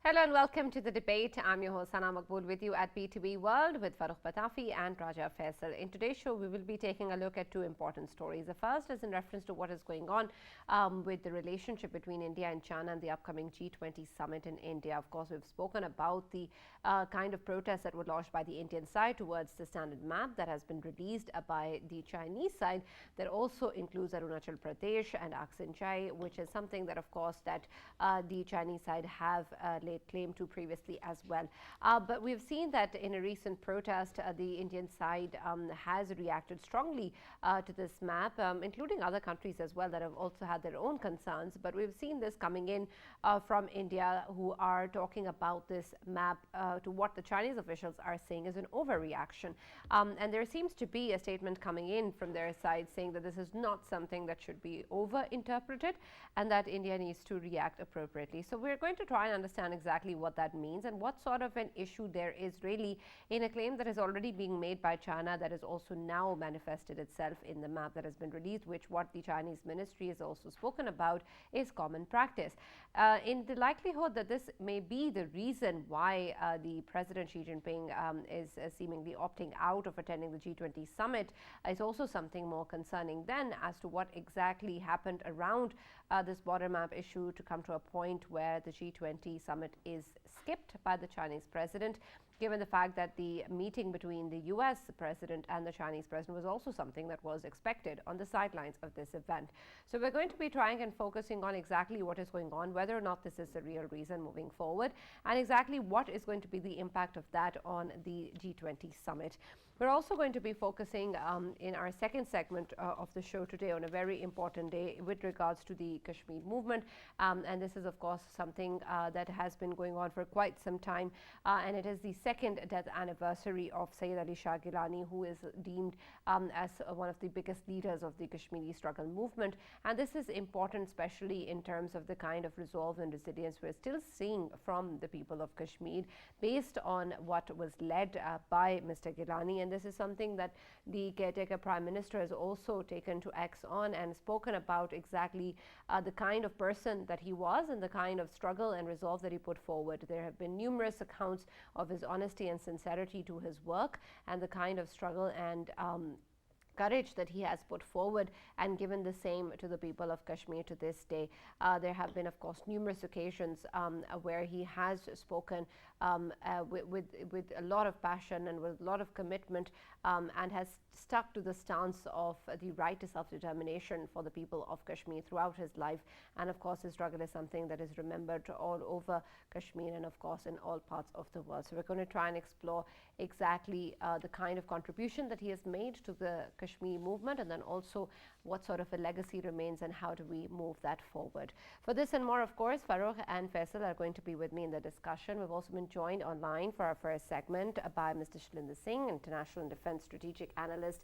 Hello and welcome to the debate. I'm your host Sana Maqbool with you at B2B World with Farrukh Pitafi and Raja Faisal. In today's show, we will be taking a look at two important stories. The first is in reference to what is going on with the relationship between India and China and the upcoming G20 summit in India. Of course, we've spoken about the kind of protests that were launched by the Indian side towards the standard map that has been released by the Chinese side that also includes Arunachal Pradesh and Aksin Chai, which is something that, of course, that the Chinese side have laid claim to previously as well. But we've seen that in a recent protest, the Indian side has reacted strongly to this map, including other countries as well that have also had their own concerns. But we've seen this coming in from India, who are talking about this map to what the Chinese officials are saying is an overreaction. And there seems to be a statement coming in from their side saying that this is not something that should be over-interpreted and that India needs to react appropriately. So we're going to try and understand exactly what that means and what sort of an issue there is really in a claim that is already being made by China that has also now manifested itself in the map that has been released, which what the Chinese ministry has also spoken about is common practice. In the likelihood that this may be the reason why the President Xi Jinping is seemingly opting out of attending the G20 summit is also something more concerning then as to what exactly happened around this border map issue to come to a point where the G20 summit is skipped by the Chinese president, given the fact that the meeting between the US president and the Chinese president was also something that was expected on the sidelines of this event. So we're going to be trying and focusing on exactly what is going on, whether or not this is the real reason moving forward, and exactly what is going to be the impact of that on the G20 summit. We're also going to be focusing in our second segment of the show today on a very important day with regards to the Kashmir movement. And this is, of course, something that has been going on for quite some time. And it is the second death anniversary of Syed Ali Shah Gilani, who is deemed as one of the biggest leaders of the Kashmiri struggle movement. And this is important, especially in terms of the kind of resolve and resilience we're still seeing from the people of Kashmir based on what was led by Mr. Gilani. And this is something that the caretaker Prime Minister has also taken to X on and spoken about exactly the kind of person that he was and the kind of struggle and resolve that he put forward. There have been numerous accounts of his honesty and sincerity to his work and the kind of struggle and courage that he has put forward and given the same to the people of Kashmir to this day. There have been, of course, numerous occasions where he has spoken with a lot of passion and with a lot of commitment and has stuck to the stance of the right to self-determination for the people of Kashmir throughout his life. And of course, his struggle is something that is remembered all over Kashmir and of course in all parts of the world. So we're going to try and explore exactly the kind of contribution that he has made to the Kashmir movement, and then also what sort of a legacy remains and how do we move that forward. For this and more, of course, Farrukh and Faisal are going to be with me in the discussion. We've also been joined online for our first segment by Mr. Shailendra Singh, International and Defense Strategic Analyst.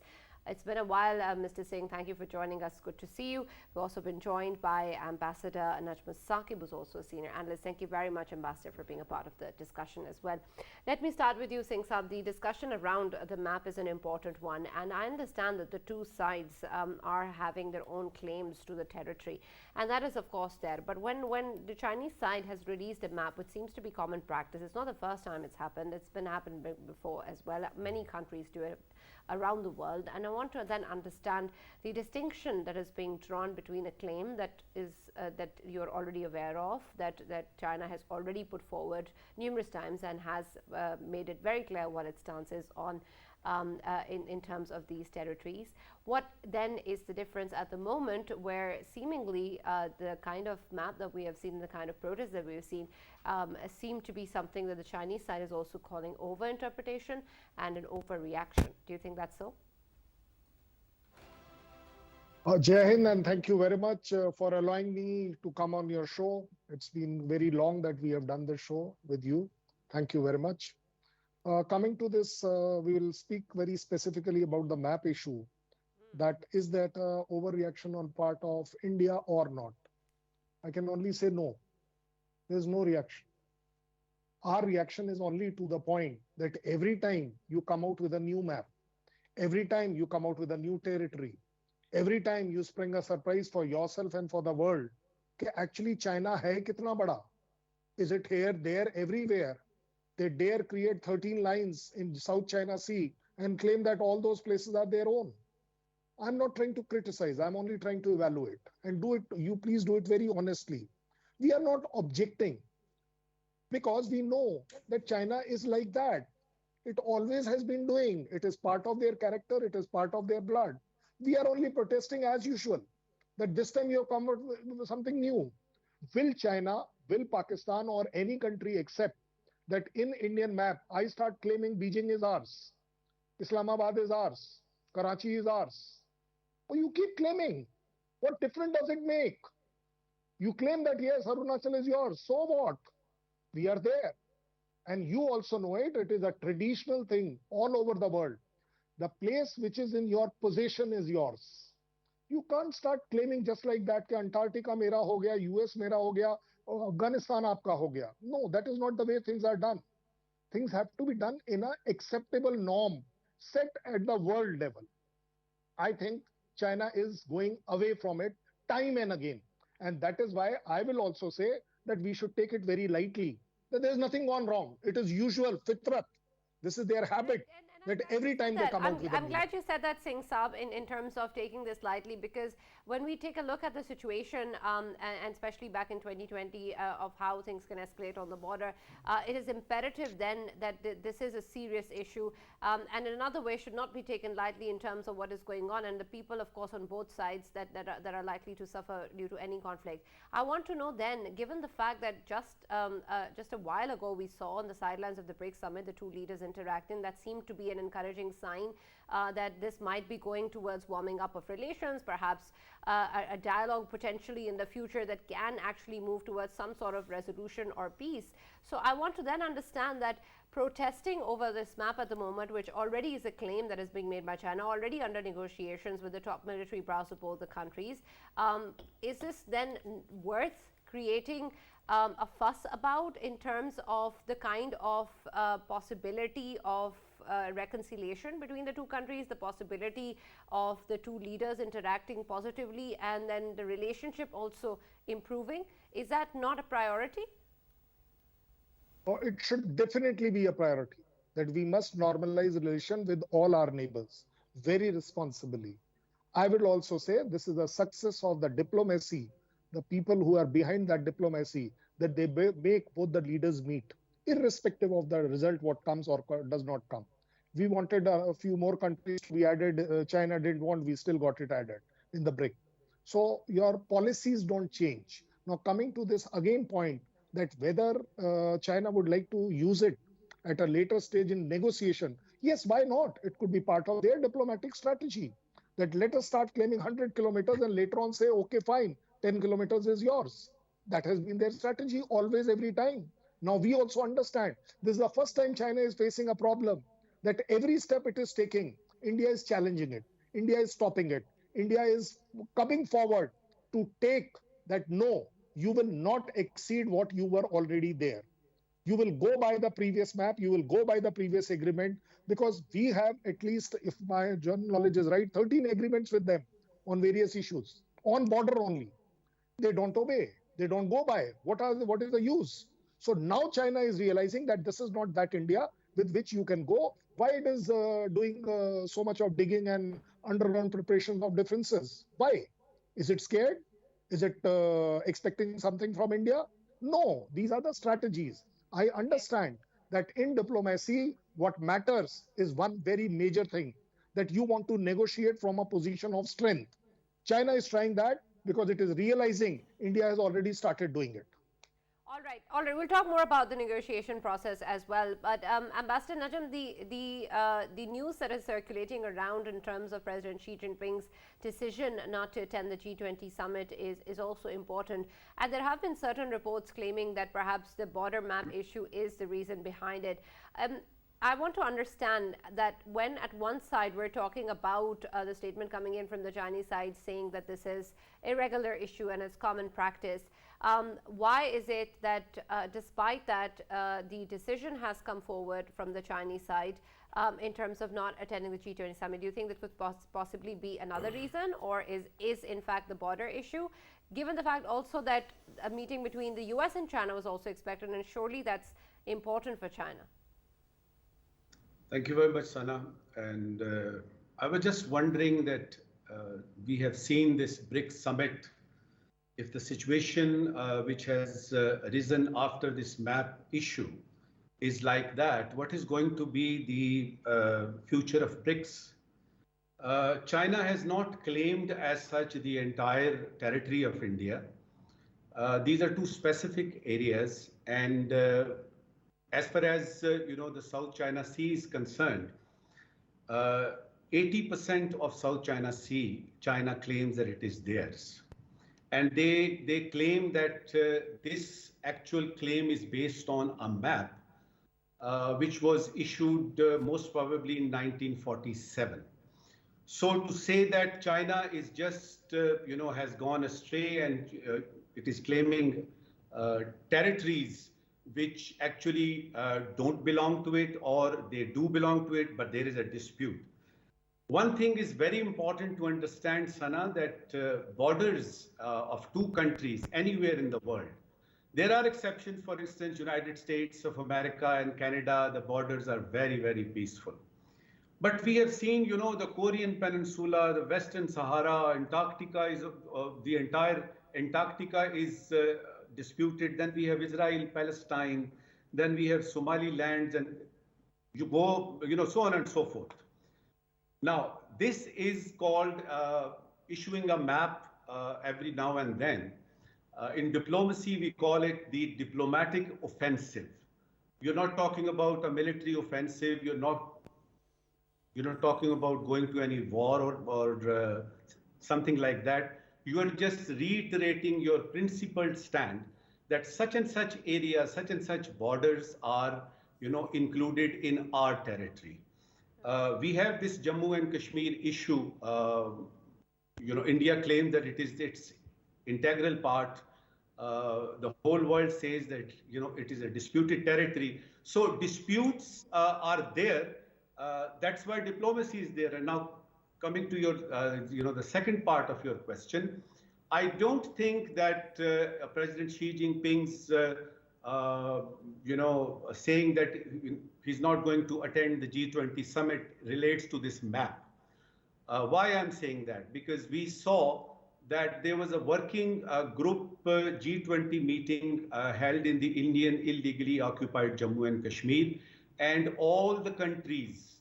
It's been a while, Mr. Singh. Thank you for joining us. Good to see you. We've also been joined by Ambassador NAJM SAQIB, who's also a senior analyst. Thank you very much, Ambassador, for being a part of the discussion as well. Let me start with you, Singh Saab. The discussion around the map is an important one, and I understand that the two sides are having their own claims to the territory, and that is, of course, there. But when the Chinese side has released a map, which seems to be common practice, it's not the first time it's happened. It's been happened before as well. Many countries do it around the world, and I want to then understand the distinction that is being drawn between a claim that is that you're already aware of, that China has already put forward numerous times and has made it very clear what its stance is on in terms of these territories. What then is the difference at the moment where seemingly the kind of map that we have seen, the kind of protests that we've seen seem to be something that the Chinese side is also calling over-interpretation and an overreaction. Do you think that's so? Jai Hind, and thank you very much for allowing me to come on your show. It's been very long that we have done this show with you. Thank you very much. Coming to this, we will speak very specifically about the map issue. That is that overreaction on part of India or not? I can only say no. There's no reaction. Our reaction is only to the point that every time you come out with a new map, every time you come out with a new territory, every time you spring a surprise for yourself and for the world, कि actually China है कितना बड़ा? Is it here, there, everywhere? They dare create 13 lines in South China Sea and claim that all those places are their own. I'm not trying to criticize, I'm only trying to evaluate. And do it, you please do it very honestly. We are not objecting because we know that China is like that. It always has been doing. It is part of their character, it is part of their blood. We are only protesting as usual that this time you have come up with something new. Will China, will Pakistan, or any country accept that in Indian map, I start claiming Beijing is ours, Islamabad is ours, Karachi is ours? Or you keep claiming. What difference does it make? You claim that yes, Arunachal is yours. So what? We are there. And you also know it. It is a traditional thing all over the world. The place which is in your possession is yours. You can't start claiming just like that कि Antarctica मेरा हो गया, US मेरा हो गया, Afghanistan आपका हो गया. No, that is not the way things are done. Things have to be done in an acceptable norm set at the world level. I think China is going away from it time and again. And that is why I will also say that we should take it very lightly. That there's nothing gone wrong. It is usual, fitrat. This is their habit. That every time they come out with I'm glad you said that, Singh Saab, in terms of taking this lightly, because when we take a look at the situation, and especially back in 2020, of how things can escalate on the border, it is imperative then that this is a serious issue, and in another way should not be taken lightly in terms of what is going on, and the people, of course, on both sides that are likely to suffer due to any conflict. I want to know then, given the fact that just a while ago we saw on the sidelines of the BRICS summit the two leaders interacting, that seemed to be an encouraging sign that this might be going towards warming up of relations, perhaps a dialogue potentially in the future that can actually move towards some sort of resolution or peace. So I want to then understand that protesting over this map at the moment, which already is a claim that is being made by China, already under negotiations with the top military brows of both the countries, is this then worth creating a fuss about in terms of the kind of possibility of reconciliation between the two countries, the possibility of the two leaders interacting positively, and then the relationship also improving? Is that not a priority? Oh, it should definitely be a priority that we must normalize relation with all our neighbors very responsibly. I will also say this is a success of the diplomacy, the people who are behind that diplomacy, that they make both the leaders meet, irrespective of the result, what comes or does not come. We wanted a few more countries to be added. China didn't want, we still got it added in the BRIC. So your policies don't change. Now coming to this again point, that whether China would like to use it at a later stage in negotiation. Yes, why not? It could be part of their diplomatic strategy. That let us start claiming 100 kilometers and later on say, okay, fine, 10 kilometers is yours. That has been their strategy always, every time. Now we also understand this is the first time China is facing a problem that every step it is taking, India is challenging it. India is stopping it. India is coming forward to take that no, you will not exceed what you were already there. You will go by the previous map, you will go by the previous agreement, because we have at least, if my general knowledge is right, 13 agreements with them on various issues, on border only. They don't obey, they don't go by. What is the use? So now China is realizing that this is not that India with which you can go. Why it is doing so much of digging and underground preparations of differences? Why? Is it scared? Is it expecting something from India? No, these are the strategies. I understand that in diplomacy, what matters is one very major thing, that you want to negotiate from a position of strength. China is trying that because it is realizing India has already started doing it. All right. We'll talk more about the negotiation process as well. But Ambassador Najam, the news that is circulating around in terms of President Xi Jinping's decision not to attend the G20 summit is also important. And there have been certain reports claiming that perhaps the border map issue is the reason behind it. I want to understand that when at one side we're talking about the statement coming in from the Chinese side saying that this is a regular issue and it's common practice, why is it that despite that the decision has come forward from the Chinese side in terms of not attending the G20 summit? Do you think that could possibly be another reason, or is in fact the border issue? given the fact also that a meeting between the US and China was also expected, and surely that's important for China. Thank you very much, Sana. And I was just wondering that we have seen this BRICS summit. If the situation which has arisen after this map issue is like that, what is going to be the future of BRICS? China has not claimed as such the entire territory of India. These are two specific areas, and as far as the South China Sea is concerned, 80% of South China Sea, China claims that it is theirs. And they claim that this actual claim is based on a map which was issued most probably in 1947. So to say that China is just, has gone astray and it is claiming territories which actually don't belong to it, or they do belong to it, but there is a dispute. One thing is very important to understand, Sana, that borders of two countries anywhere in the world, there are exceptions. For instance, United States of America and Canada, the borders are very, very peaceful. But we have seen, the Korean Peninsula, the Western Sahara, Antarctica is the entire Antarctica is disputed. Then we have Israel, Palestine. Then we have Somaliland, and you go, so on and so forth. Now, this is called issuing a map every now and then. In diplomacy, we call it the diplomatic offensive. You're not talking about a military offensive. You're not talking about going to any war or something like that. You are just reiterating your principled stand that such and such areas, such and such borders are, included in our territory. We have this Jammu and Kashmir issue. India claims that it is its integral part. The whole world says that, it is a disputed territory. So disputes are there. That's why diplomacy is there. And now coming to your, the second part of your question, I don't think that President Xi Jinping's, saying that he's not going to attend the G20 summit relates to this map. Why I'm saying that? Because we saw that there was a working group G20 meeting held in the Indian illegally occupied Jammu and Kashmir, and all countries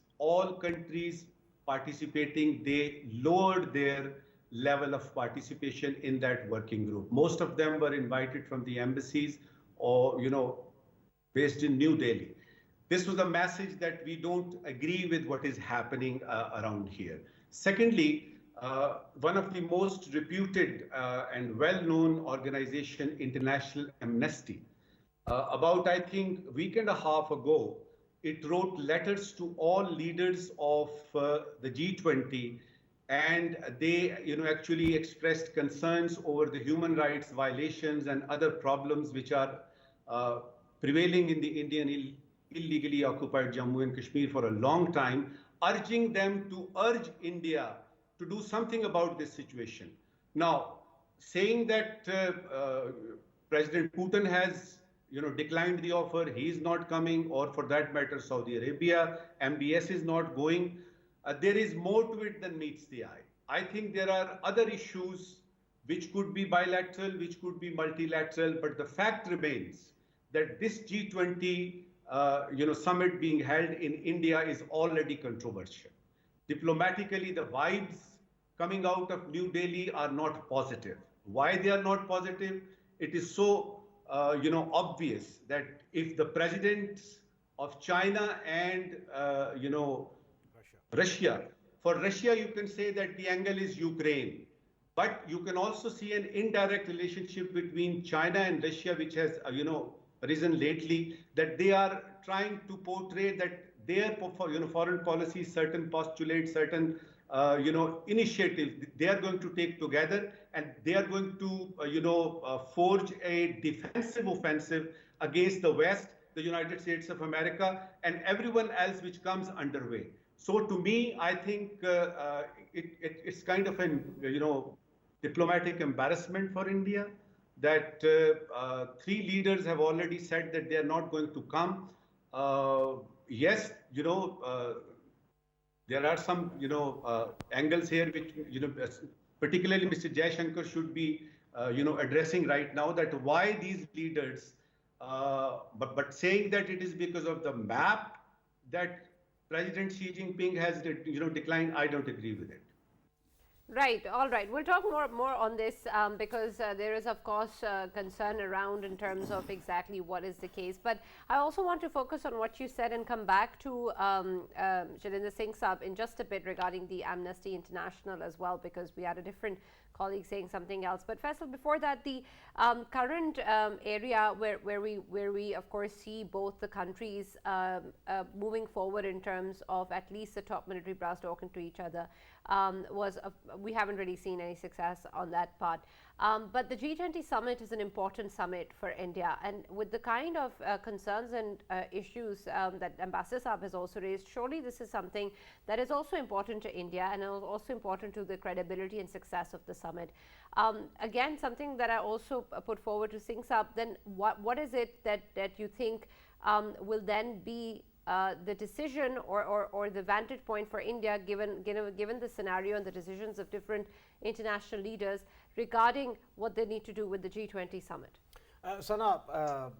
participating, they lowered their level of participation in that working group. Most of them were invited from the embassies or, based in New Delhi. This was a message that we don't agree with what is happening around here. Secondly, one of the most reputed and well-known organization, International Amnesty, about, I think, a week and a half ago, it wrote letters to all leaders of the G20, and they, actually expressed concerns over the human rights violations and other problems which are prevailing in the Indian illegally occupied Jammu and Kashmir for a long time, urging them to urge India to do something about this situation. Now, saying that President Putin has declined the offer, he is not coming, or for that matter, Saudi Arabia, MBS is not going. There is more to it than meets the eye. I think there are other issues which could be bilateral, which could be multilateral, but the fact remains that this G20 summit being held in India is already controversial. Diplomatically, the vibes coming out of New Delhi are not positive. Why they are not positive? It is so obvious that if the presidents of China and Russia, for Russia you can say that the angle is Ukraine, but you can also see an indirect relationship between China and Russia, which has risen lately, that they are trying to portray that their foreign policy, certain postulates, certain initiatives they are going to take together, and they are going to forge a defensive offensive against the West, the United States of America, and everyone else which comes underway. So to me, I think it's kind of an diplomatic embarrassment for India that three leaders have already said that they are not going to come. Yes, there are some, angles here which, particularly Mr. Jaishankar should be, addressing right now, that why these leaders, but saying that it is because of the map that President Xi Jinping has, declined, I don't agree with it. Right. All right. We'll talk more on this because there is, of course, concern around in terms of exactly what is the case. But I also want to focus on what you said and come back to Shailendra Singh Saab in just a bit regarding the Amnesty International as well, because we had a different colleague saying something else. But Faisal, before that, the current area where we of course see both the countries moving forward in terms of at least the top military brass talking to each other we haven't really seen any success on that part. But the G20 summit is an important summit for India, and with the kind of concerns and issues that Ambassador Saab has also raised, surely this is something that is also important to India and also important to the credibility and success of the summit. Again, something that I also put forward to Singh Saab, then what is it that you think will then be the decision or the vantage point for India, given the scenario and the decisions of different international leaders regarding what they need to do with the G20 summit? Sana,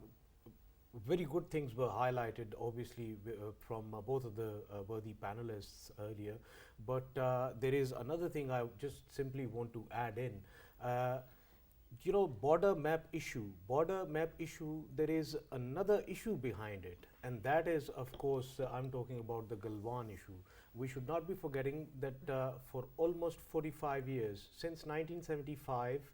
very good things were highlighted, obviously, from both of the worthy panelists earlier. But there is another thing I just simply want to add in. Border map issue, there is another issue behind it, and that is, of course, I'm talking about the Galwan issue. We should not be forgetting that for almost 45 years, since 1975,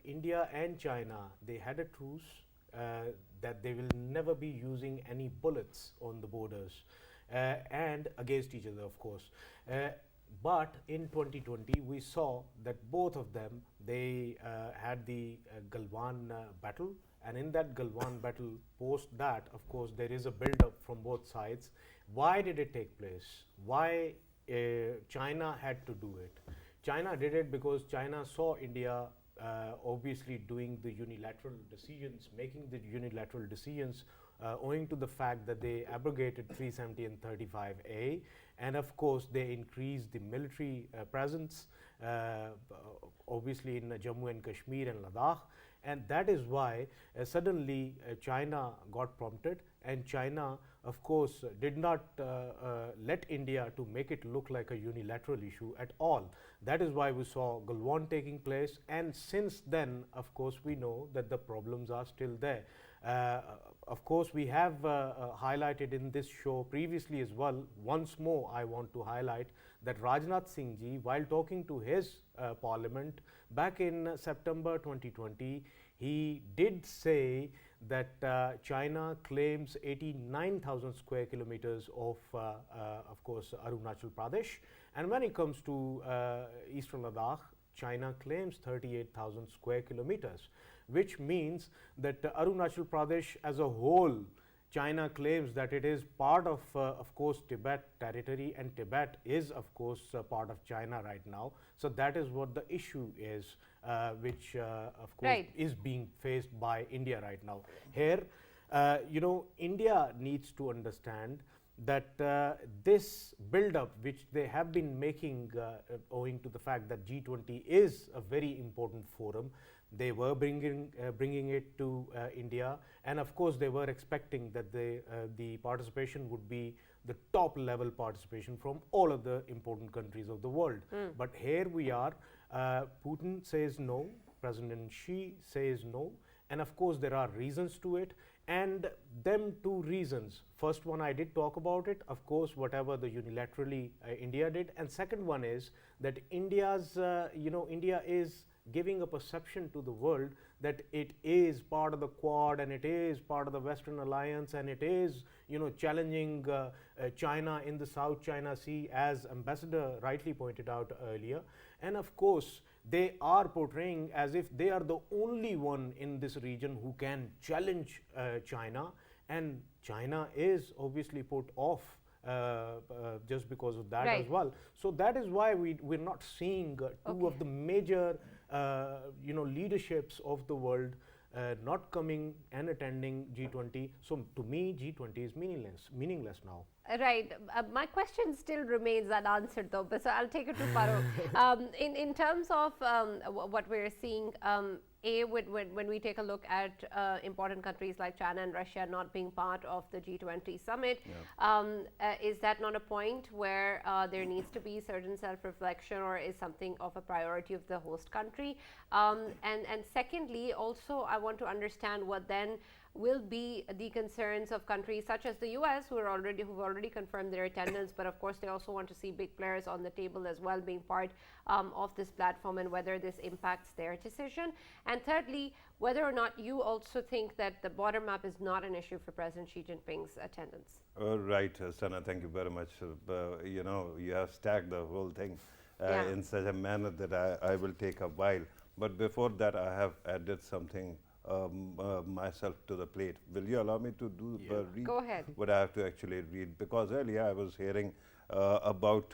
India and China, they had a truce that they will never be using any bullets on the borders and against each other, of course. But in 2020, we saw that both of them, they had the Galwan battle, and in that Galwan battle, post that, of course, there is a build-up from both sides. Why did it take place? Why China had to do it? China did it because China saw India obviously doing the unilateral decisions, making the unilateral decisions owing to the fact that they abrogated 370 and 35A, and of course they increased the military presence obviously in Jammu and Kashmir and Ladakh, and that is why suddenly China got prompted, and China of course did not let India to make it look like a unilateral issue at all. That is why we saw Galwan taking place, and since then of course we know that the problems are still there. Of course, we have highlighted in this show previously as well. Once more, I want to highlight that Rajnath Singh ji, while talking to his parliament back in September 2020, he did say that China claims 89,000 square kilometers of course, Arunachal Pradesh. And when it comes to Eastern Ladakh, China claims 38,000 square kilometers, which means that Arunachal Pradesh as a whole, China claims that it is part of course, Tibet territory, and Tibet is, of course, part of China right now. So that is what the issue is, which, of course, is being faced by India right now. Here, India needs to understand that this build-up which they have been making owing to the fact that G20 is a very important forum, they were bringing it to India, and of course they were expecting that the participation would be the top level participation from all of the important countries of the world. But here we are, Putin says no, President Xi says no, and of course there are reasons to it. And them two reasons, first one I did talk about it, of course whatever the unilaterally India did, and second one is that India's India is giving a perception to the world that it is part of the Quad and it is part of the Western Alliance, and it is challenging China in the South China Sea, as Ambassador rightly pointed out earlier. And of course they are portraying as if they are the only one in this region who can challenge China, and China is obviously put off just because of that Right. as well. So that is why we're not seeing two of the major leaderships of the world not coming and attending G20. So to me, G20 is meaningless now. Right. My question still remains unanswered, though. But so I'll take it to Farrukh. In terms of what we're seeing, when we take a look at important countries like China and Russia not being part of the G20 summit, is that not a point where there needs to be certain self-reflection, or is something of a priority of the host country? And secondly, also I want to understand what then will be the concerns of countries such as the US, who've already confirmed their attendance, but of course they also want to see big players on the table as well being part of this platform, and whether this impacts their decision. And thirdly, whether or not you also think that the border map is not an issue for President Xi Jinping's attendance. Right, Sana, thank you very much. You have stacked the whole thing in such a manner that I will take a while. But before that, I have added something myself to the plate. Will you allow me to read Go ahead. what I have to actually read? Because earlier I was hearing about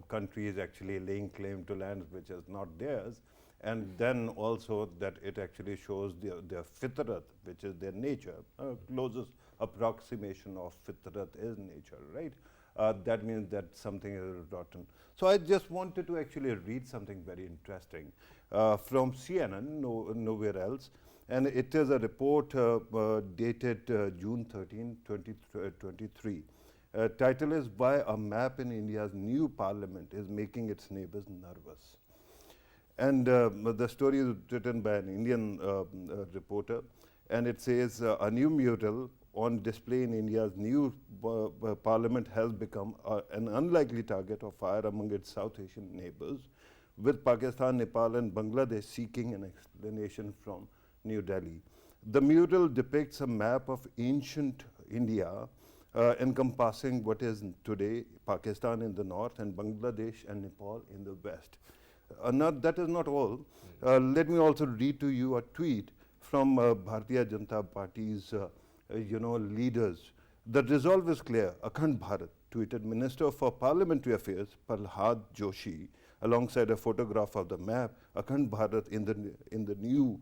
countries actually laying claim to lands which is not theirs, and then also that it actually shows their fitrat, which is their nature. Closest approximation of fitrat is nature, right? That means that something is rotten. So I just wanted to actually read something very interesting from CNN, nowhere else. And it is a report dated June 13, 2023. Title is "Why a Map in India's New Parliament is Making Its Neighbors Nervous." And the story is written by an Indian reporter, and it says a new mural on display in India's new parliament has become an unlikely target of fire among its South Asian neighbors, with Pakistan, Nepal and Bangladesh seeking an explanation from New Delhi. The mural depicts a map of ancient India encompassing what is today Pakistan in the north and Bangladesh and Nepal in the west. That is not all. Let me also read to you a tweet from Bharatiya Janata Party's leaders. The resolve is clear. Akhand Bharat, tweeted Minister for Parliamentary Affairs Prahlad Joshi, alongside a photograph of the map, Akhand Bharat in the new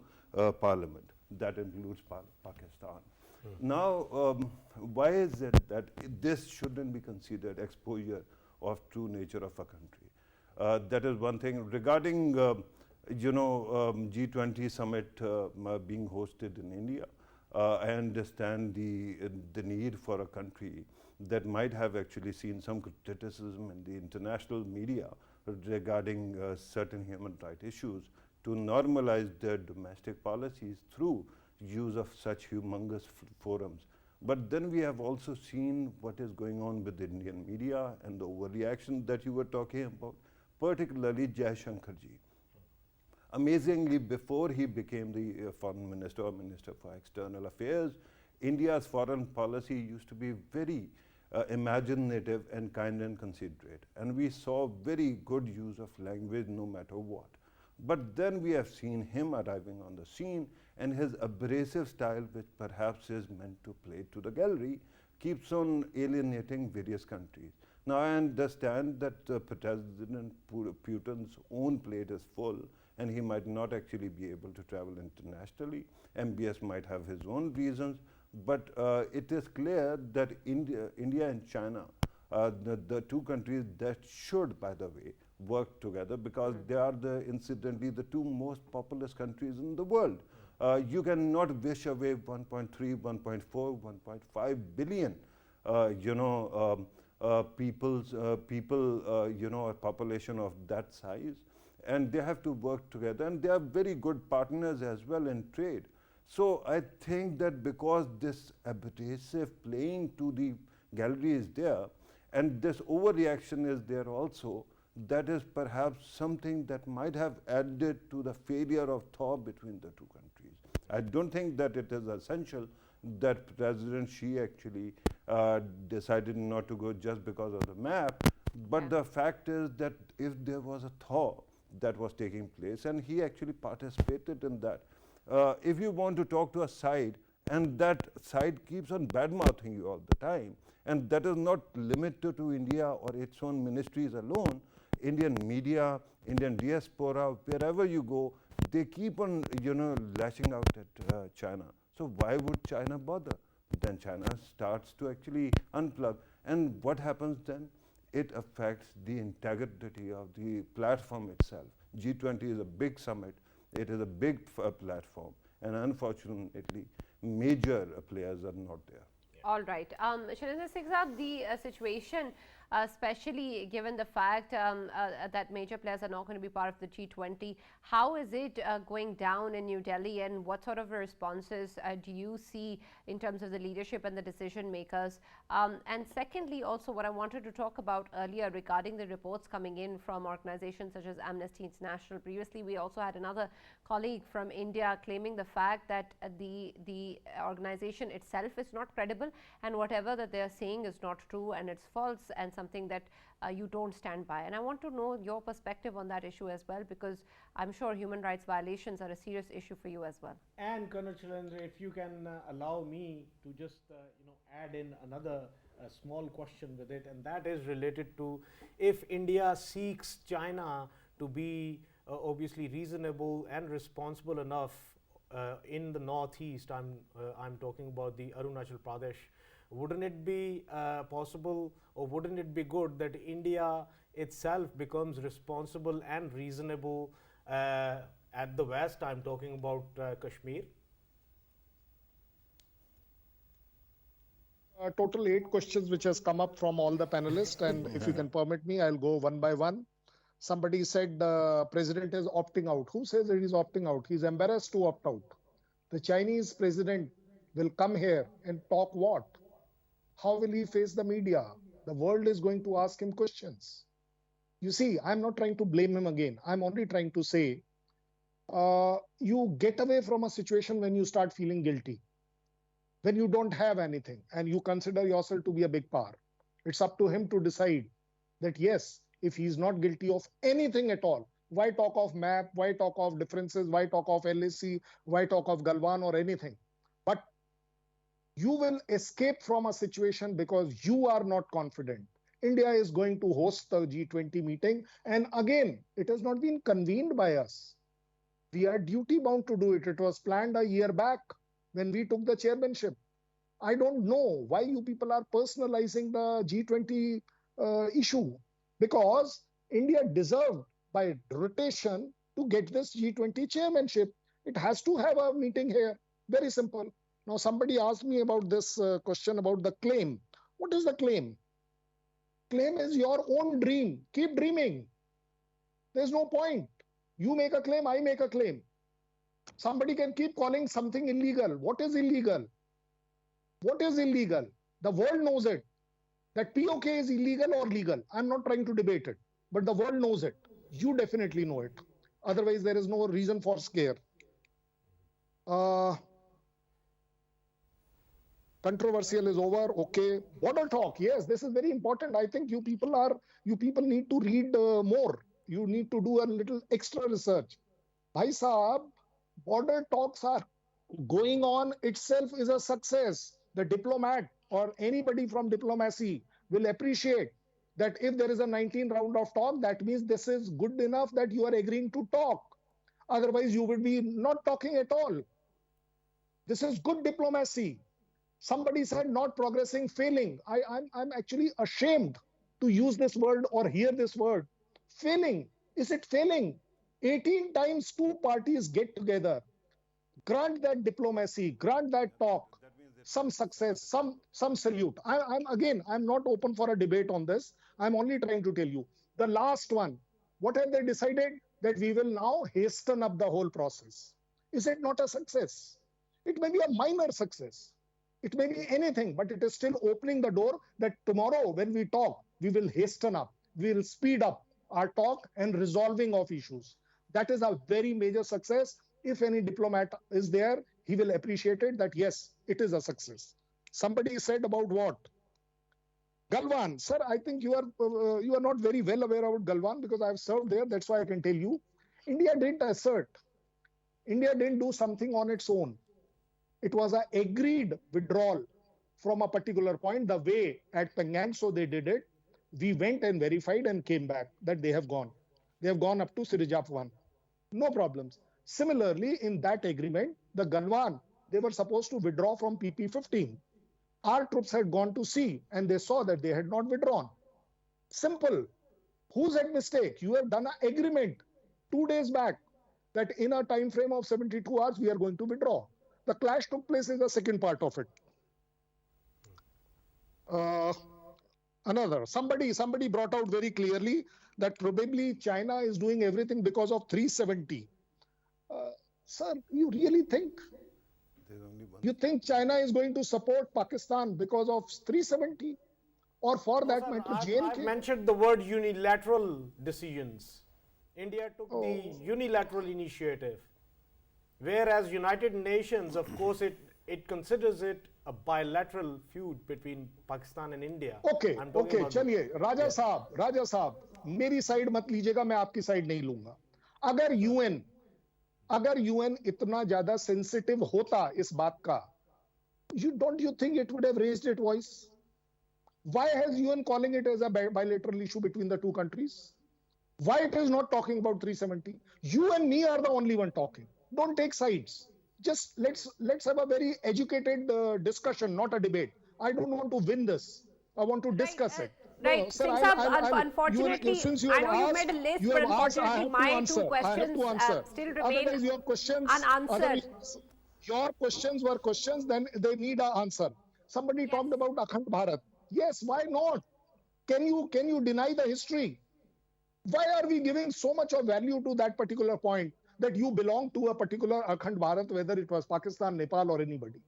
parliament. That includes Pakistan. Now, why is it that this shouldn't be considered exposure of true nature of a country? That is one thing. Regarding G20 summit being hosted in India, I understand the need for a country that might have actually seen some criticism in the international media regarding certain human rights issues to normalize their domestic policies through use of such humongous forums. But then we have also seen what is going on with the Indian media and the overreaction that you were talking about, particularly Jaishankarji. Amazingly, before he became the foreign minister or minister for external affairs, India's foreign policy used to be very imaginative and kind and considerate. And we saw very good use of language no matter what. But then we have seen him arriving on the scene, and his abrasive style, which perhaps is meant to play to the gallery, keeps on alienating various countries. Now I understand that President Putin's own plate is full, and he might not actually be able to travel internationally. MBS might have his own reasons, but it is clear that India and China, the two countries that should, by the way, work together, because they are incidentally the two most populous countries in the world. You cannot wish away 1.3, 1.4, 1.5 billion, people, a population of that size, and they have to work together, and they are very good partners as well in trade. So I think that because this abrasive playing to the gallery is there, and this overreaction is there also, that is perhaps something that might have added to the failure of thaw between the two countries. I don't think that it is essential that President Xi actually decided not to go just because of the map, but the fact is that if there was a thaw that was taking place, and he actually participated in that. If you want to talk to a side, And that side keeps on bad-mouthing you all the time. And that is not limited to India or its own ministries alone. Indian media, Indian diaspora, wherever you go, they keep on, lashing out at China. So why would China bother? Then China starts to actually unplug. And what happens then? It affects the integrity of the platform itself. G20 is a big summit. It is a big platform. And unfortunately, major players are not there. All right. Shailendra Singh Saab, the situation, especially given the fact that major players are not going to be part of the G20, how is it going down in New Delhi, and what sort of responses do you see in terms of the leadership and the decision makers? And secondly, also what I wanted to talk about earlier regarding the reports coming in from organizations such as Amnesty International. Previously, we also had another colleague from India claiming the fact that the organization itself is not credible, and whatever that they are saying is not true and it's false and something that you don't stand by. And I want to know your perspective on that issue as well, because I'm sure human rights violations are a serious issue for you as well. And Colonel Shailendra, if you can allow me to just add in another small question with it, and that is related to if India seeks China to be obviously reasonable and responsible enough in the northeast, I'm talking about the Arunachal Pradesh, wouldn't it be possible, or wouldn't it be good that India itself becomes responsible and reasonable at the west? I'm talking about Kashmir. Total 8 questions which has come up from all the panelists, and if you can permit me, I'll go one by one. Somebody said the president is opting out. Who says that he's opting out? He's embarrassed to opt out. The Chinese president will come here and talk what? How will he face the media? The world is going to ask him questions. You see, I'm not trying to blame him again. I'm only trying to say, you get away from a situation when you start feeling guilty, when you don't have anything and you consider yourself to be a big power. It's up to him to decide that, yes, if he's not guilty of anything at all, why talk of map, why talk of differences, why talk of LAC, why talk of Galwan or anything? But you will escape from a situation because you are not confident. India is going to host the G20 meeting, and again, it has not been convened by us. We are duty bound to do it. It was planned a year back when we took the chairmanship. I don't know why you people are personalizing the G20 issue, because India deserved by rotation to get this G20 chairmanship. It has to have a meeting here. Very simple. Now, somebody asked me about this question about the claim. What is the claim? Claim is your own dream. Keep dreaming. There's no point. You make a claim, I make a claim. Somebody can keep calling something illegal. What is illegal? What is illegal? The world knows it. That POK is illegal or legal. I'm not trying to debate it, but the world knows it. You definitely know it. Otherwise, there is no reason for scare. Controversial is over. Okay. Border talk. Yes, this is very important. I think you people need to read more. You need to do a little extra research. Bhai Saab, border talks are going on itself is a success. The diplomat or anybody from diplomacy will appreciate that if there is a 19 round of talk, that means this is good enough that you are agreeing to talk. Otherwise, you will be not talking at all. This is good diplomacy. Somebody said not progressing, failing. I'm actually ashamed to use this word or hear this word. Failing. Is it failing? 18 times two parties get together. Grant that diplomacy, grant that talk, some success, some salute. I'm not open for a debate on this. I'm only trying to tell you. The last one, what have they decided? That we will now hasten up the whole process. Is it not a success? It may be a minor success. It may be anything, but it is still opening the door that tomorrow when we talk, we will hasten up, we will speed up our talk and resolving of issues. That is a very major success. If any diplomat is there, he will appreciate it that yes, it is a success. Somebody said about what? Galwan. Sir, I think you are not very well aware about Galwan because I have served there. That's why I can tell you. India didn't assert. India didn't do something on its own. It was an agreed withdrawal from a particular point, the way at Penang, so they did it. We went and verified and came back that they have gone. They have gone up to Sirijap 1. No problems. Similarly, in that agreement, the Galwan, they were supposed to withdraw from PP15. Our troops had gone to sea and they saw that they had not withdrawn. Simple. Who's at mistake? You have done an agreement 2 days back that in a time frame of 72 hours, we are going to withdraw. The clash took place is the second part of it. Somebody brought out very clearly that probably China is doing everything because of 370. Sir, you really think? You think China is going to support Pakistan because of 370? Or for that matter, I mentioned the word unilateral decisions. India took the unilateral initiative. Whereas United Nations, of course, it considers it a bilateral feud between Pakistan and India. Okay, चलिए राजा साहब मेरी side मत लीजिएगा, मैं आपकी side नहीं लूंगा. अगर यूएन इतना ज्यादा सेंसिटिव होता इस बात का, don't you think it would have raised its voice? Why has UN calling it as a bilateral issue between the two countries? Why it is not talking about 370? You and me are the only one talking. Don't take sides. Just let's have a very educated discussion, not a debate. I don't want to win this. I want to discuss it. Right. Sir, unfortunately, I know you made a list, but unfortunately, my two questions still remain unanswered. Your questions were questions, then they need an answer. Somebody talked about Akhand Bharat. Yes, why not? Can you deny the history? Why are we giving so much of value to that particular point that you belong to a particular Akhand Bharat, whether it was Pakistan, Nepal or anybody?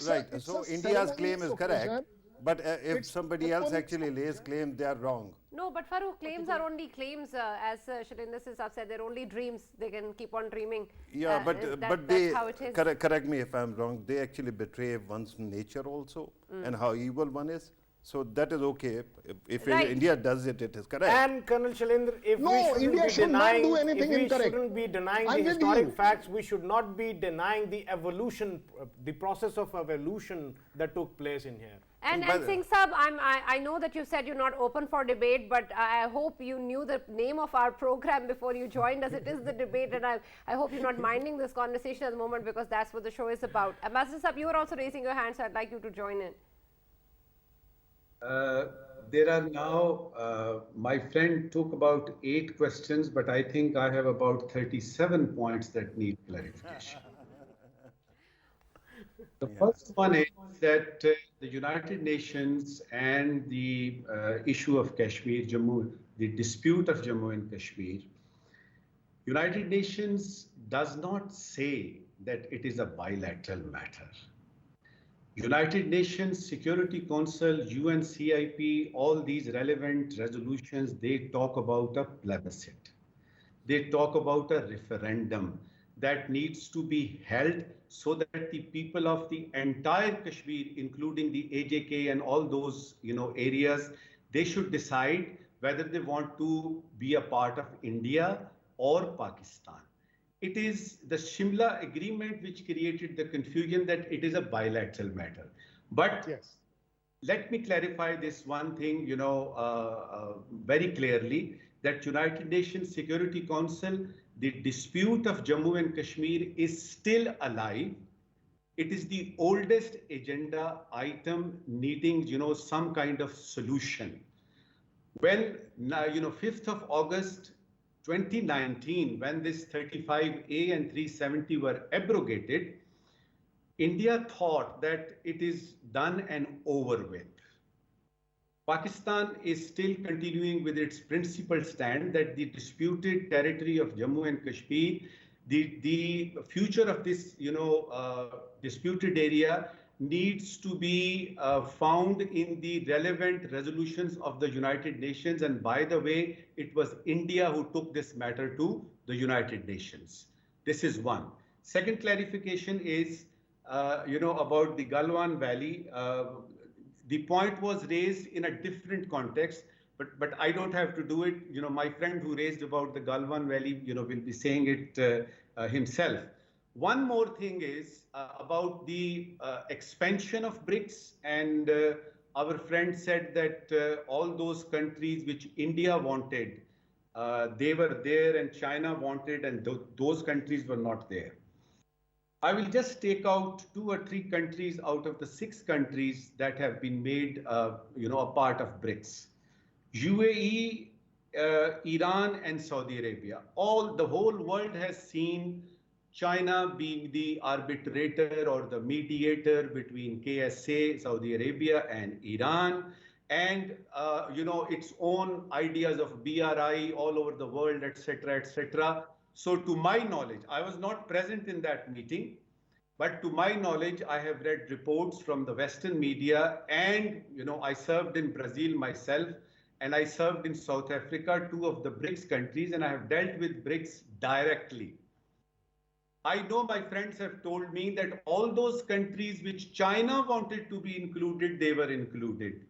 Right. So India's claim is correct. But if somebody else actually lays claim, they are wrong. No, but Farrukh, claims are only claims. As Shailendra said, they're only dreams. They can keep on dreaming. Yeah, but they, that's how it is. Correct me if I'm wrong, they actually betray one's nature also and how evil one is. So that is okay. If India does it, it is correct. And Colonel Shailendra, if we shouldn't be denying the historic facts, we should not be denying the evolution, the process of evolution that took place in here. And Singh Sahab, I know that you said you're not open for debate, but I hope you knew the name of our program before you joined us. It is the debate, and I hope you're not minding this conversation at the moment, because that's what the show is about. Ambassador Sahab, you are also raising your hand, so I'd like you to join in. There are now, my friend took about 8 questions, but I think I have about 37 points that need clarification. The first one is that the United Nations and the issue of Kashmir, Jammu, the dispute of Jammu and Kashmir, United Nations does not say that it is a bilateral matter. United Nations Security Council, UNCIP, all these relevant resolutions, they talk about a plebiscite. They talk about a referendum that needs to be held so that the people of the entire Kashmir, including the AJK and all those areas, they should decide whether they want to be a part of India or Pakistan. It is the Shimla agreement which created the confusion that it is a bilateral matter. But let me clarify this one thing, very clearly, that United Nations Security Council, the dispute of Jammu and Kashmir is still alive. It is the oldest agenda item needing, some kind of solution. When, 5th of August, 2019, when this 35A and 370 were abrogated, India thought that it is done and over with. Pakistan is still continuing with its principal stand that the disputed territory of Jammu and Kashmir, the future of this, disputed area needs to be found in the relevant resolutions of the United Nations. And by the way, it was India who took this matter to the United Nations. This is one. Second clarification is, about the Galwan Valley. The point was raised in a different context, but I don't have to do it. My friend who raised about the Galwan Valley, will be saying it himself. One more thing is about the expansion of BRICS, and our friend said that all those countries which India wanted, they were there, and China wanted, and those countries were not there. I will just take out 2 or 3 countries out of the 6 countries that have been made, a part of BRICS. UAE, Iran, and Saudi Arabia. The whole world has seen China being the arbitrator or the mediator between KSA, Saudi Arabia, and Iran, and its own ideas of BRI all over the world, etc., etc. So to my knowledge, I was not present in that meeting, but to my knowledge, I have read reports from the Western media, and I served in Brazil myself, and I served in South Africa, 2 of the BRICS countries, and I have dealt with BRICS directly. I know my friends have told me that all those countries which China wanted to be included, they were included.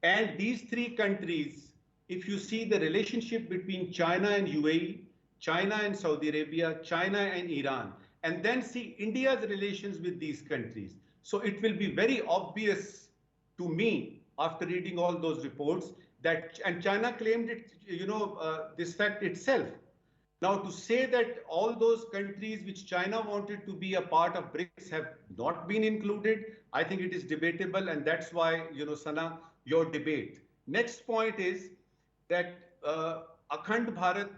And these 3 countries, if you see the relationship between China and UAE, China and Saudi Arabia, China and Iran, and then see India's relations with these countries. So it will be very obvious to me after reading all those reports that, and China claimed it, this fact itself. Now, to say that all those countries which China wanted to be a part of BRICS have not been included, I think it is debatable, and that's why, Sana, your debate. Next point is that Akhand Bharat,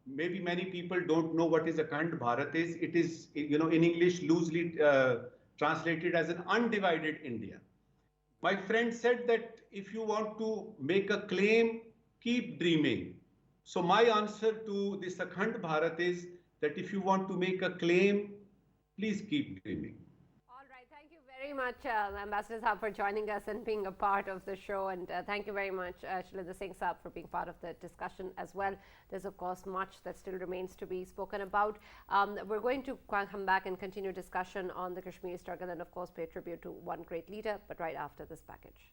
maybe many people don't know what is Akhand Bharat is. It is, in English, loosely translated as an undivided India. My friend said that if you want to make a claim, keep dreaming. So my answer to this Akhand Bharat is that if you want to make a claim, please keep dreaming. All right. Thank you very much, Ambassador Saab, for joining us and being a part of the show. And thank you very much, Shailendra Singh Saab, for being part of the discussion as well. There's, of course, much that still remains to be spoken about. We're going to come back and continue discussion on the Kashmir struggle and, of course, pay tribute to one great leader, but right after this package.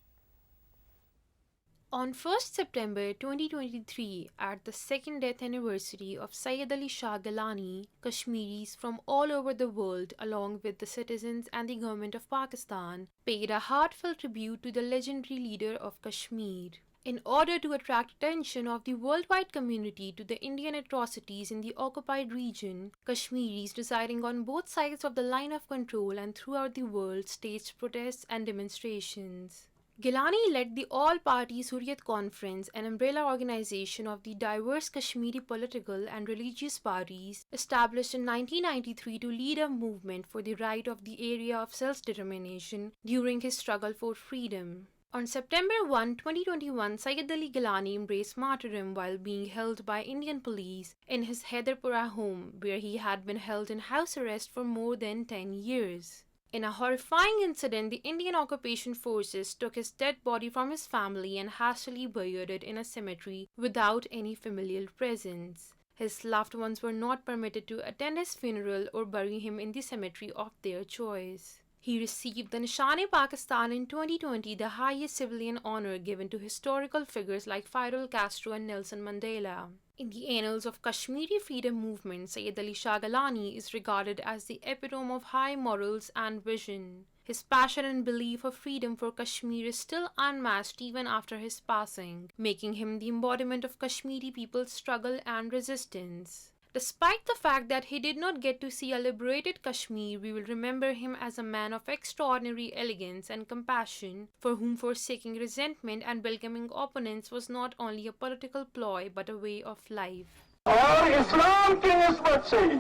On 1st September 2023, at the second death anniversary of Syed Ali Shah Gilani, Kashmiris from all over the world, along with the citizens and the government of Pakistan, paid a heartfelt tribute to the legendary leader of Kashmir. In order to attract attention of the worldwide community to the Indian atrocities in the occupied region, Kashmiris residing on both sides of the line of control and throughout the world staged protests and demonstrations. Gilani led the All-Party Hurriyat Conference, an umbrella organization of the diverse Kashmiri political and religious parties, established in 1993 to lead a movement for the right of the area of self-determination during his struggle for freedom. On September 1, 2021, Syed Ali Gilani embraced martyrdom while being held by Indian police in his Hyderpura home, where he had been held in house arrest for more than 10 years. In a horrifying incident, the Indian occupation forces took his dead body from his family and hastily buried it in a cemetery without any familial presence. His loved ones were not permitted to attend his funeral or bury him in the cemetery of their choice. He received the Nishan-e-Pakistan in 2020, the highest civilian honor given to historical figures like Fidel Castro and Nelson Mandela. In the annals of Kashmiri freedom movement, Syed Ali Shah Gilani is regarded as the epitome of high morals and vision. His passion and belief of freedom for Kashmir is still unmatched even after his passing, making him the embodiment of Kashmiri people's struggle and resistance. Despite the fact that he did not get to see a liberated Kashmir, we will remember him as a man of extraordinary elegance and compassion, for whom forsaking resentment and welcoming opponents was not only a political ploy but a way of life. और इस्लाम की निस्बत से ही,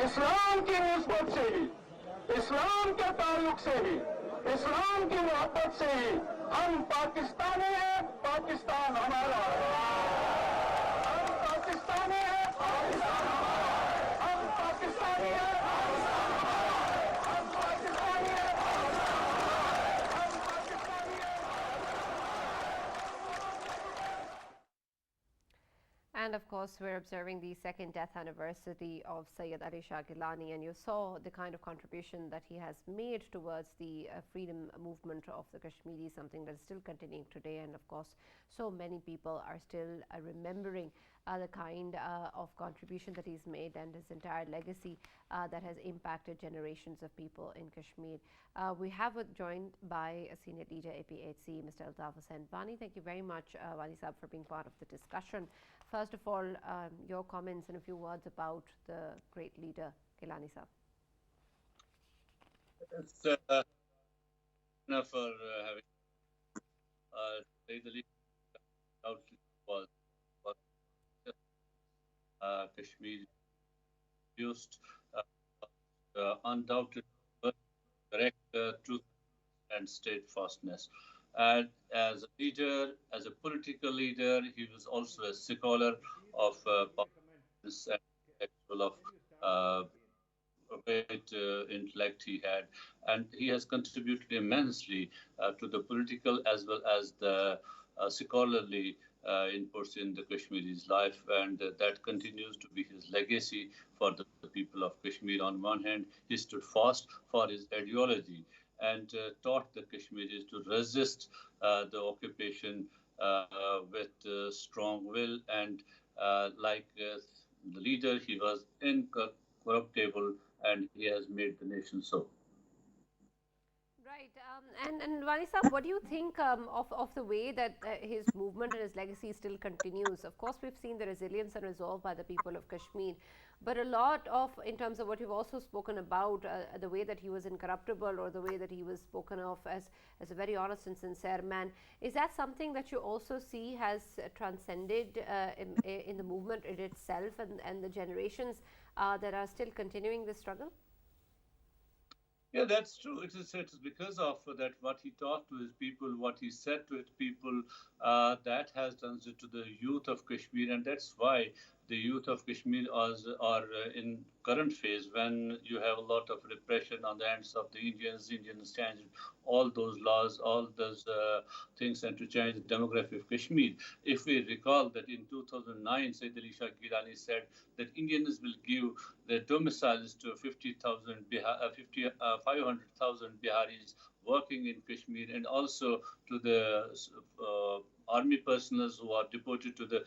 इस्लाम की निस्बत से ही, इस्लाम के ताल्लुक से ही, इस्लाम की मोहब्बत से ही हम पाकिस्तानी हैं, पाकिस्तान हमारा है। हम पाकिस्तानी हैं, पाकिस्तान हमारा है। हम पाकिस्तानी हैं, पाकिस्तान हमारा है। हम पाकिस्तानी हैं, पाकिस्तान हमारा है। हम पाकिस्तानी हैं। And of course, we're observing the second death anniversary of Syed Ali Shah Gilani, and you saw the kind of contribution that he has made towards the freedom movement of the Kashmiri, something that is still continuing today. And of course, so many people are still remembering the kind of contribution that he's made and his entire legacy that has impacted generations of people in Kashmir. We have joined by a senior leader, APHC, Mr. Altaf Hussain. Wani, thank you very much, Wani Saab, for being part of the discussion. First of all, your comments and a few words about the great leader, Gilani Saab. It's enough for having Syed Ali was Kashmir used undoubted correct truth and steadfastness. And as a leader, as a political leader, he was also a scholar of politics and of great intellect he had, and he has contributed immensely to the political as well as the scholarly inputs in the Kashmiri's life, and that continues to be his legacy for the people of Kashmir. On one hand, he stood fast for his ideology and taught the Kashmiris to resist the occupation with strong will, and like the leader, he was incorruptible, and he has made the nation so. Right. And Wani Saab, what do you think of the way that his movement and his legacy still continues? Of course, we've seen the resilience and resolve by the people of Kashmir, but a lot of, in terms of what you've also spoken about, the way that he was incorruptible, or the way that he was spoken of as a very honest and sincere man, is that something that you also see has transcended in the movement in itself and the generations that are still continuing this struggle? Yeah, that's true. It is because of that, what he talked to his people, what he said to his people, that has translated to the youth of Kashmir, and that's why the youth of Kashmir are in current phase, when you have a lot of repression on the hands of the Indians stands all those laws, all those things, and to change the demography of Kashmir. If we recall that in 2009, Syed Ali Shah Gilani said that Indians will give their domiciles to 500,000 Biharis working in Kashmir, and also to the army personnel who are deported to the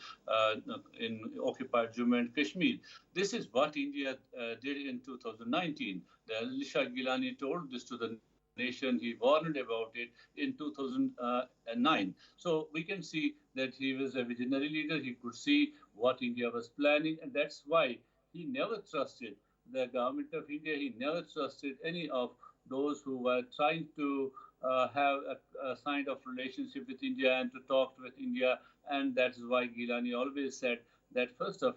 in occupied Jammu and Kashmir. This is what India did in 2019. Ali Shah Gilani told this to the nation. He warned about it in 2009. So we can see that he was a visionary leader. He could see what India was planning, and that's why he never trusted the government of India. He never trusted any of those who were trying to have a kind of relationship with India and to talk with India. And that's why Gilani always said that first of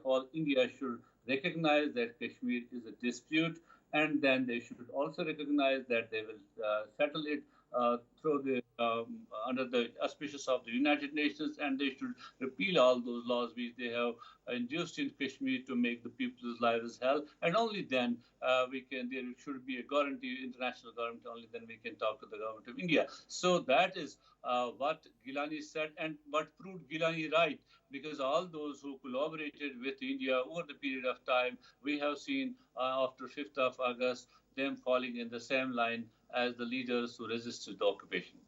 all, India should recognize that Kashmir is a dispute, and then they should also recognize that they will settle it through the under the auspices of the United Nations, and they should repeal all those laws which they have induced in Kashmir to make the people's lives hell. And only then there should be a guarantee, international guarantee. Only then we can talk to the government of India. So that is what Gilani said, and what proved Gilani right, because all those who collaborated with India over the period of time, we have seen after 5th of August, them falling in the same line as the leaders who resisted the occupation.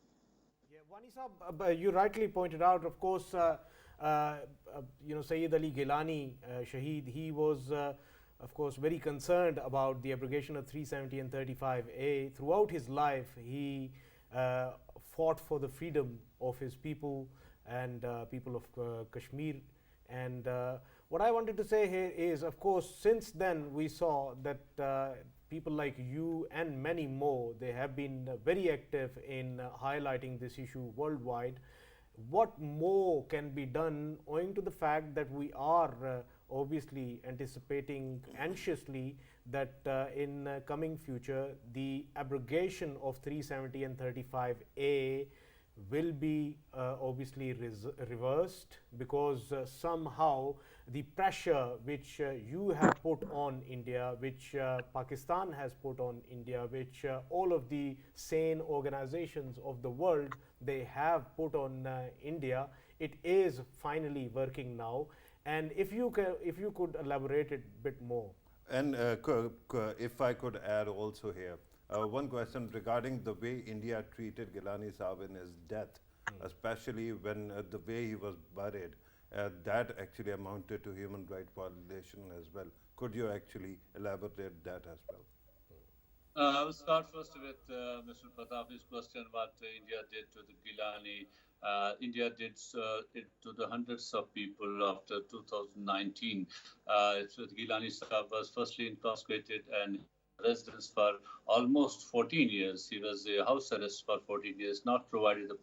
Yeah, Wani Saab, you rightly pointed out, of course, Syed Ali Gilani, Shaheed, he was, of course, very concerned about the abrogation of 370 and 35A. Throughout his life, he fought for the freedom of his people and people of Kashmir. And what I wanted to say here is, of course, since then we saw that people like you and many more, they have been very active in highlighting this issue worldwide. What more can be done, owing to the fact that we are obviously anticipating anxiously that in coming future the abrogation of 370 and 35A will be obviously reversed, because somehow the pressure which you have put on India, which Pakistan has put on India, which all of the sane organizations of the world, they have put on India, it is finally working now. And if you could elaborate it a bit more. And if I could add also here, one question regarding the way India treated Gilani Saab in his death, especially when the way he was buried. that actually amounted to human rights violation as well. Could you actually elaborate that as well? I will start first with Mr. Pitafi's question what India did to the Gilani. India did it to the hundreds of people after 2019. So the Gilani Sahab was firstly incarcerated and residence for almost 14 years. He was house arrest for 14 years, not provided the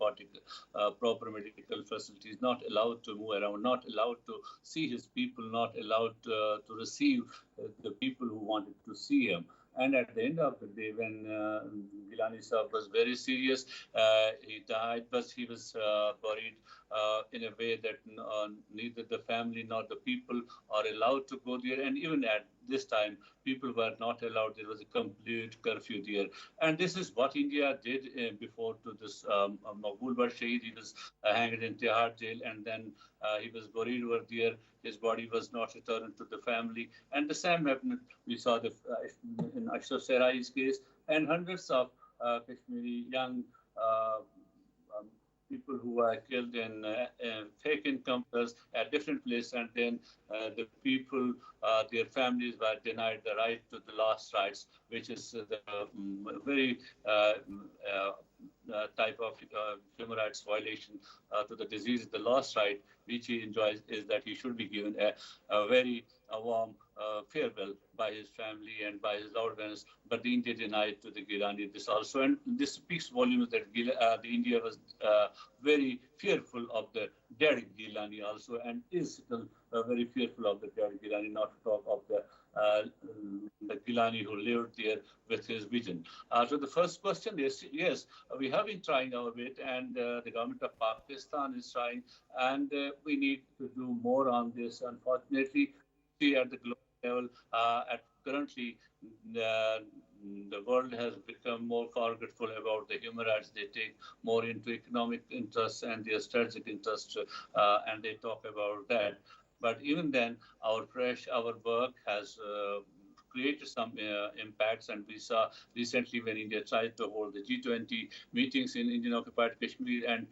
proper medical facilities, not allowed to move around, not allowed to see his people, not allowed to receive the people who wanted to see him. And at the end of the day, when Gilani Sahab was very serious, he died, but he was buried in a way that neither the family nor the people are allowed to go there. And even at this time, people were not allowed. There was a complete curfew there. And this is what India did before to this Maqbool Shaheed. He was hanged in Tihar jail, and then he was buried over there. His body was not returned to the family. And the same happened, we saw in Ashraf Serai's case, and hundreds of Kashmiri young people who were killed in fake encounters at different places, and then the people, their families were denied the right to the last rights, which is the very type of human rights violation to the disease. The last right which he enjoys is that he should be given a very warm farewell by his family and by his loved ones. But the India denied to the Gilani this also, and this speaks volumes that the India was very fearful of the dead Gilani also, and is still very fearful of the dead Gilani, not to talk of the Gilani who lived there with his vision. So the first question is, yes, we have been trying our bit, and the government of Pakistan is trying, and we need to do more on this. Unfortunately, see at the global level, currently the world has become more forgetful about the human rights. They take more into economic interests and their strategic interests, and they talk about that. But even then, our work has created some impacts, and we saw recently when India tried to hold the G20 meetings in Indian-occupied Kashmir, and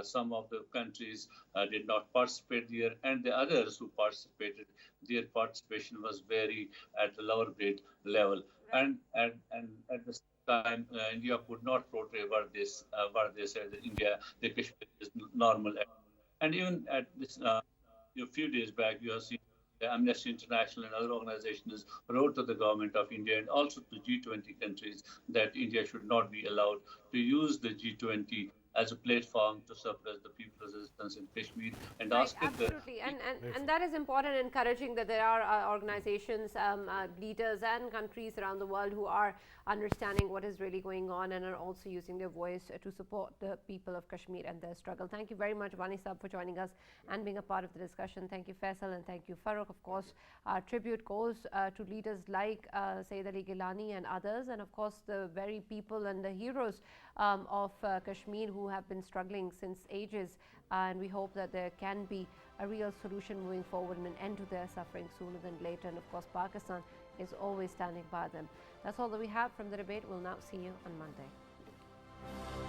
some of the countries did not participate there, and the others who participated, their participation was very at the lower grade level, and at the same time, India could not portray what they said. India, the Kashmir is normal, and even at this. A few days back, you have seen the Amnesty International and other organizations wrote to the government of India and also to G20 countries that India should not be allowed to use the G20 as a platform to suppress the people's resistance in Kashmir, and right, asking absolutely. And that is important, encouraging that there are organizations, leaders and countries around the world who are understanding what is really going on and are also using their voice to support the people of Kashmir and their struggle. Thank you very much, Wani Sahab, for joining us and being a part of the discussion. Thank you, Faisal, and thank you, Farrukh. Of course, our tribute goes to leaders like Syed Ali Gilani and others, and of course the very people and the heroes of Kashmir who have been struggling since ages, and we hope that there can be a real solution moving forward and an end to their suffering sooner than later. And of course, Pakistan is always standing by them. That's all that we have from the debate. We'll now see you on Monday.